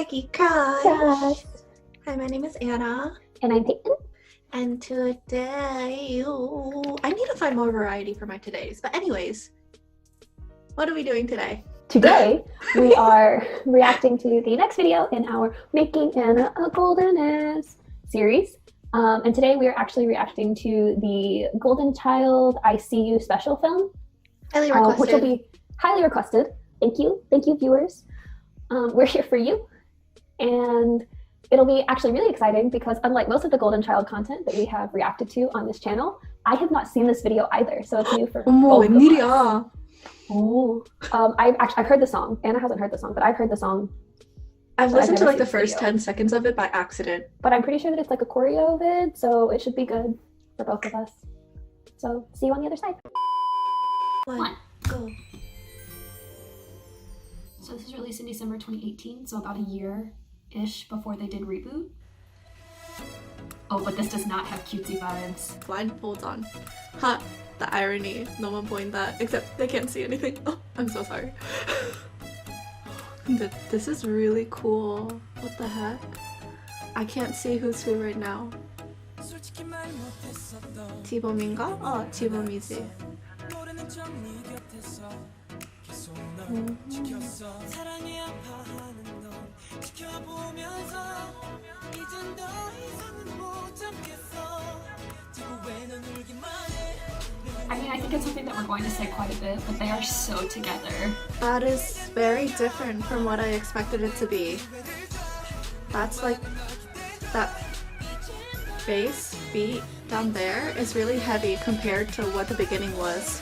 Maggie Cry. Yes. Hi, my name is Anna. And I'm Peyton. And today, I need to find more variety for my todays. But anyways, what are we doing today? Today, we are reacting to the next video in our Making Anna a Goldenness series. And today we are actually reacting to the Goldenness I See You special film. Highly requested. Which will be highly requested. Thank you, viewers. We're here for you. And it'll be actually really exciting because unlike most of the Golden Child content that we have reacted to on this channel, I have not seen this video either. So it's new for both of us. Oh, I've heard the song. Anna hasn't heard the song, but I've heard the song. I've listened to like the first 10 seconds of it by accident. But I'm pretty sure that it's like a choreo vid, so it should be good for both of us. So see you on the other side. One, go. So this was released in December 2018, so about a year-ish before they did Reboot. Oh, but this does not have cutesy vibes. Blindfolds on. Ha! The irony. No one boinda. Except they can't see anything. Oh, I'm so sorry. This is really cool. What the heck? I can't see who's who right now. 지범인가? 어, 지범이지. I mean, I think it's something that we're going to say quite a bit, but they are so together. That is very different from what I expected it to be. That's like, that bass beat down there is really heavy compared to what the beginning was.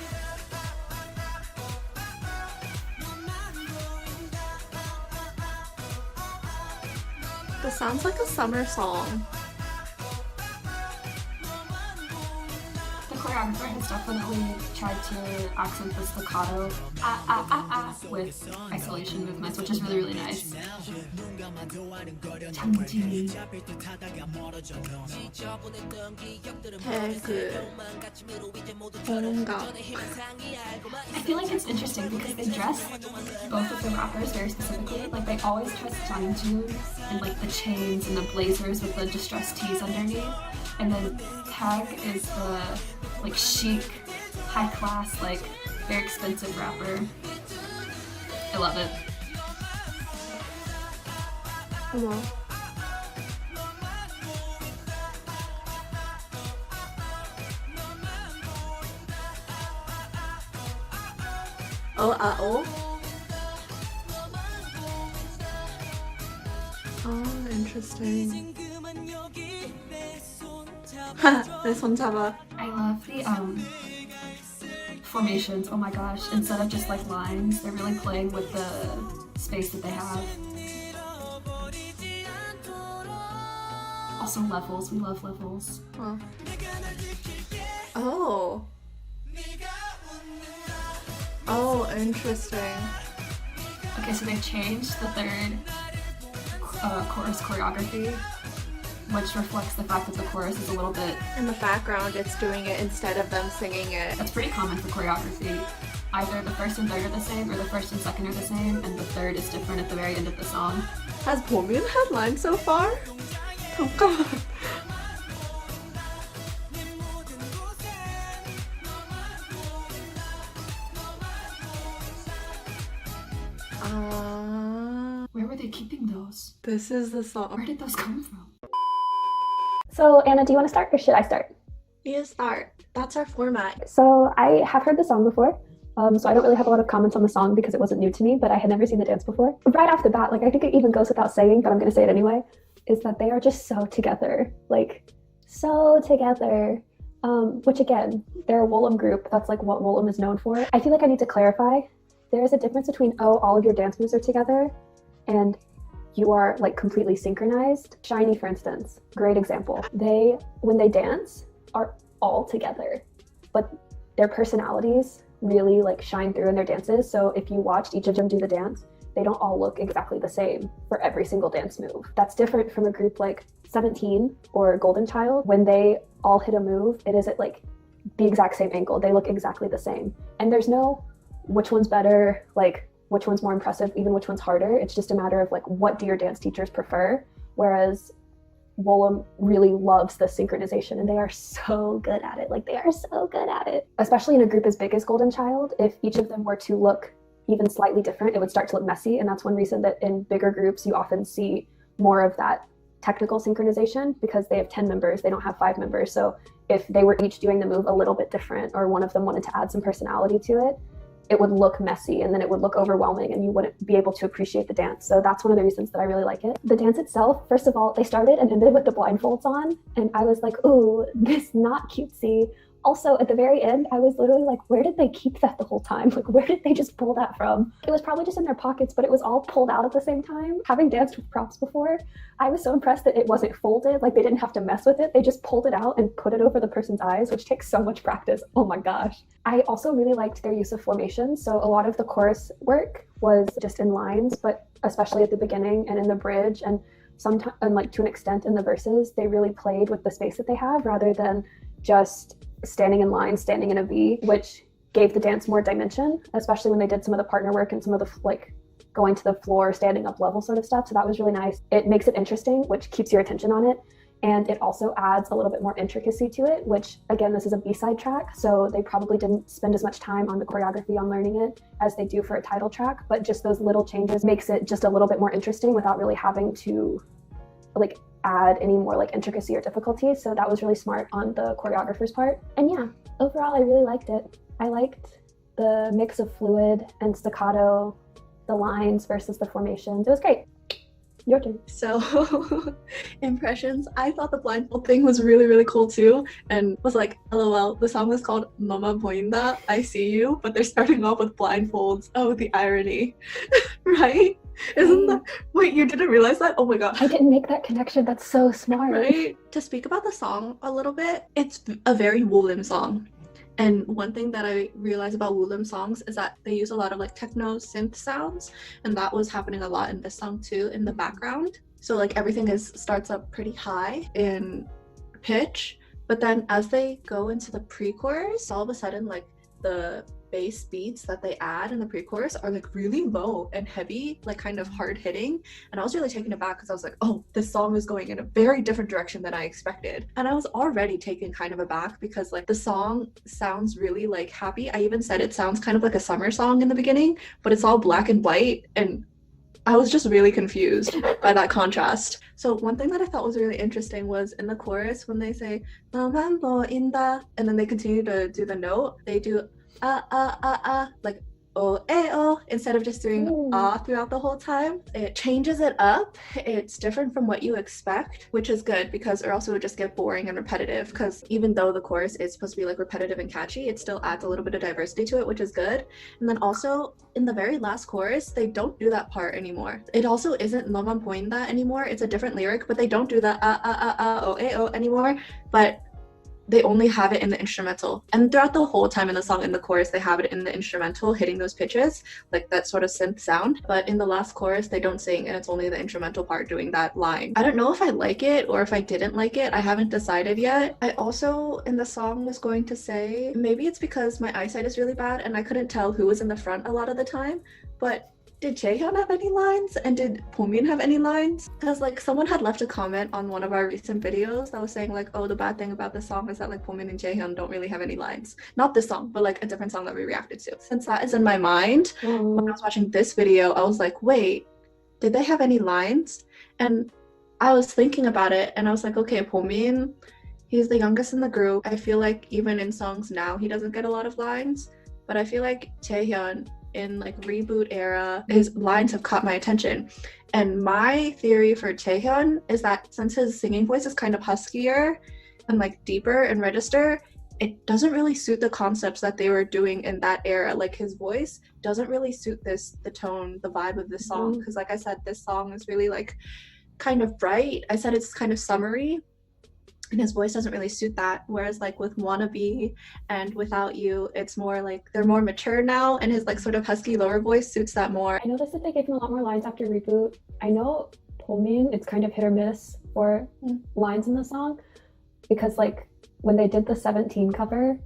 This sounds like a summer song. The choreographer has definitely tried to accent the staccato with isolation movements, which is really, really nice. 장지. I feel like it's interesting because they dress both of the rappers very specifically. Like they always dress Jangju in like the chains and the blazers with the distressed tees underneath. And then Tag is the like chic, high class, like very expensive rapper. I love it. Wow. Oh. Oh, interesting. 내 손 잡아. I love the formations. Oh my gosh! Instead of just like lines, they're really playing with the space that they have. Also levels. We love levels. Oh. Oh, interesting. Okay, so they changed the third chorus choreography, which reflects the fact that the chorus is a little bit... In the background, it's doing it instead of them singing it. That's pretty common for choreography. Either the first and third are the same, or the first and second are the same, and the third is different at the very end of the song. Has Bomin had lines so far? 잠깐만. Where were they keeping those? This is the song. Where did those come from? So Anna, do you want to start or should I start? You start. That's our format. So I have heard the song before. So I don't really have a lot of comments on the song because it wasn't new to me, but I had never seen the dance before. Right off the bat, like I think it even goes without saying, but I'm going to say it anyway, is that they are just so together. Like, so together. Which again, they're a Woolham group. That's like what Woolham is known for. I feel like I need to clarify. There is a difference between, oh, all of your dance moves are together, and you are like completely synchronized. Shiny, for instance, great example. They, when they dance, are all together, but their personalities really like shine through in their dances. So if you watched each of them do the dance, they don't all look exactly the same for every single dance move. That's different from a group like 17 or Golden Child. When they all hit a move, it is at like the exact same angle. They look exactly the same. And there's no which one's better, like which one's more impressive, even which one's harder. It's just a matter of like, what do your dance teachers prefer? Whereas Wollum really loves the synchronization, and they are so good at it. Like, they are so good at it. Especially in a group as big as Goldenchild, if each of them were to look even slightly different, it would start to look messy. And that's one reason that in bigger groups, you often see more of that technical synchronization, because they have 10 members, they don't have 5 members. So if they were each doing the move a little bit different, or one of them wanted to add some personality to it, it would look messy, and then it would look overwhelming, and you wouldn't be able to appreciate the dance. So that's one of the reasons that I really like it. The dance itself, first of all, they started and ended with the blindfolds on, and I was like, ooh, this not cutesy. Also, at the very end, I was literally like, where did they keep that the whole time? Like, where did they just pull that from? It was probably just in their pockets, but it was all pulled out at the same time. Having danced with props before, I was so impressed that it wasn't folded. Like, they didn't have to mess with it. They just pulled it out and put it over the person's eyes, which takes so much practice. Oh my gosh. I also really liked their use of formation. So a lot of the chorus work was just in lines, but especially at the beginning and in the bridge, and sometimes, and like to an extent in the verses, they really played with the space that they have rather than just standing in line, standing in a V, which gave the dance more dimension, especially when they did some of the partner work and some of the like going to the floor, standing up level sort of stuff. So that was really nice. It makes it interesting, which keeps your attention on it. And it also adds a little bit more intricacy to it, which again, this is a B-side track. So they probably didn't spend as much time on the choreography on learning it as they do for a title track, but just those little changes makes it just a little bit more interesting without really having to like add any more like intricacy or difficulty. So that was really smart on the choreographer's part. And yeah, overall, I really liked it. I liked the mix of fluid and staccato, the lines versus the formations. It was great. Your turn. So, impressions. I thought the blindfold thing was really, really cool too, and was like, LOL, the song was called Mama Boinda, I See You, but they're starting off with blindfolds. Oh, the irony. Right? Isn't that, wait, you didn't realize that? Oh my god. I didn't make that connection. That's so smart. Right? To speak about the song a little bit, it's a very Woollim song. And one thing that I realized about Woollim songs is that they use a lot of like techno synth sounds, and that was happening a lot in this song too, in the background. So like everything starts up pretty high in pitch, but then as they go into the pre-chorus, all of a sudden like the bass beats that they add in the pre-chorus are like really low and heavy, like kind of hard hitting. And I was really taken aback because I was like, oh, this song is going in a very different direction than I expected. And I was already taken kind of aback because like the song sounds really like happy. I even said it sounds kind of like a summer song in the beginning, but it's all black and white, and I was just really confused by that contrast. So one thing that I thought was really interesting was in the chorus when they say "Naman boinda" and then they continue to do the note, they do like oh instead of just doing throughout the whole time. It changes it up. It's different from what you expect, which is good because or else it would just get boring and repetitive, because even though the chorus is supposed to be like repetitive and catchy, it still adds a little bit of diversity to it, which is good. And then also in the very last chorus, they don't do that part anymore. It also isn't "Naman boinda" anymore. It's a different lyric, but they don't do that oh anymore, but they only have it in the instrumental. And throughout the whole time in the song, in the chorus, they have it in the instrumental, hitting those pitches, like that sort of synth sound. But in the last chorus, they don't sing, and it's only the instrumental part doing that line. I don't know if I like it or if I didn't like it. I haven't decided yet. I also, in the song, was going to say, maybe it's because my eyesight is really bad and I couldn't tell who was in the front a lot of the time, but did Jaehyun have any lines? And did Pomin have any lines? Because like someone had left a comment on one of our recent videos that was saying like, oh, the bad thing about this song is that like Pomin and Jaehyun don't really have any lines. Not this song, but like a different song that we reacted to. Since that is in my mind, when I was watching this video, I was like, wait, did they have any lines? And I was thinking about it and I was like, okay, Pomin, he's the youngest in the group. I feel like even in songs now, he doesn't get a lot of lines, but I feel like Jaehyun in like reboot era, his lines have caught my attention. And my theory for Jaehyun is that since his singing voice is kind of huskier and like deeper and register, it doesn't really suit the concepts that they were doing in that era. Like his voice doesn't really suit the tone, the vibe of this song. Because like I said, this song is really like kind of bright. I said it's kind of summery, and his voice doesn't really suit that. Whereas like with Wannabe and Without You, it's more like they're more mature now, and his like sort of husky lower voice suits that more. I noticed that they gave him a lot more lines after Reboot. I know Pomin, it's kind of hit or miss for lines in the song, because like when they did the 17 cover,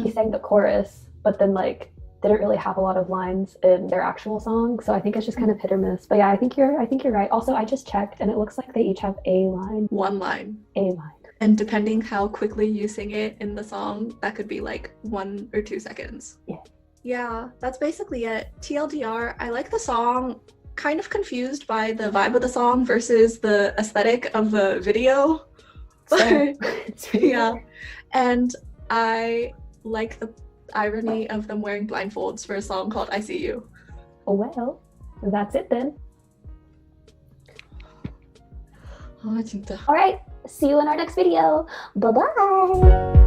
he sang the chorus, but then like didn't really have a lot of lines in their actual song, so I think it's just kind of hit or miss. But yeah, I think you're right. Also, I just checked, and it looks like they each have a line. One line. A line. And depending how quickly you sing it in the song, that could be like 1 or 2 seconds. Yeah, that's basically it. TLDR, I like the song. Kind of confused by the vibe of the song versus the aesthetic of the video. So, Yeah, and I like the irony of them wearing blindfolds for a song called I See You. Well, that's it then. 아 진짜. All right, see you in our next video. Bye-bye.